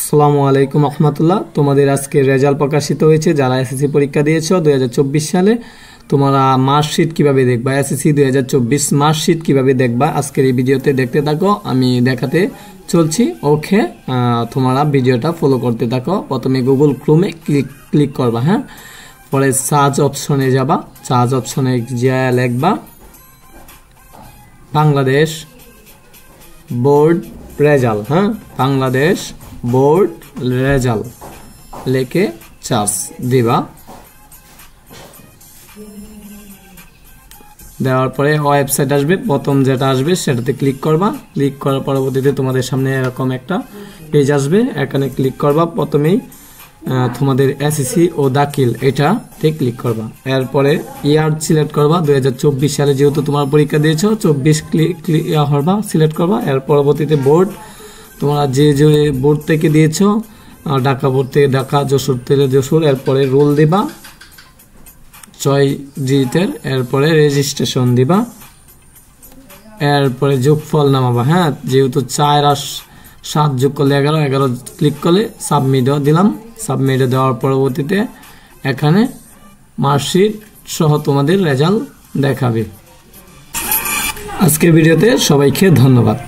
আসসালামু আলাইকুম রহমতুল্লাহ। তোমাদের আজকে রেজাল্ট প্রকাশিত হয়েছে। যারা এসএসসি পরীক্ষা দিয়েছো 2024 সালে, তোমরা মার্কশিট কিভাবে দেখবা, এসএসসি 2024 মার্কশিট কিভাবে দেখবা, আজকের এই ভিডিওতে দেখতে থাকো। আমি দেখাতে চলছি। ওকে, তোমরা ভিডিওটা ফলো করতে থাকো। প্রথমে গুগল ক্রোমে ক্লিক করবা, হ্যাঁ। পরে সার্চ অপশনে যাবা। সার্চ অপশনে যা লিখবা বাংলাদেশ বোর্ড রেজাল্ট, হ্যাঁ, বাংলাদেশ বোর্ড রেজাল্ট লিখে সার্চ দিবা। দেওয়ার পরে ওয়েবসাইট আসবে, প্রথম যেটা আসবে সেটাতে ক্লিক করবা। ক্লিক করার পরবর্তীতে তোমাদের সামনে এরকম একটা পেজ আসবে, এখানে ক্লিক করবা। প্রথমেই তোমাদের এসএসসি ও দাখিল এটাতে ক্লিক করবা। এরপরে ইয়ার সিলেক্ট করবা, 2024 সালে যেহেতু তোমার পরীক্ষা দিয়েছো 24 ক্লিক করবা, সিলেক্ট করবা। এর পরবর্তীতে বোর্ড, তোমরা যে যে বোর্ড থেকে দিয়েছো, ঢাকা বোর্ড থেকে ঢাকা, যশোর থেকে যশোর। এরপরে রোল দিবা 6 ডিজিটের। এরপরে রেজিস্ট্রেশন দিবা। এরপরে যোগফল নামাবা, হ্যাঁ, যেহেতু 4 আর 7 যোগ করলে 11, 11 ক্লিক করলে সাবমিটও দিলাম। সাবমিটে দেওয়ার পরবর্তীতে এখানে মার্কশিট সহ তোমাদের রেজাল্ট দেখাবে। আজকের ভিডিওতে সবাইকে ধন্যবাদ।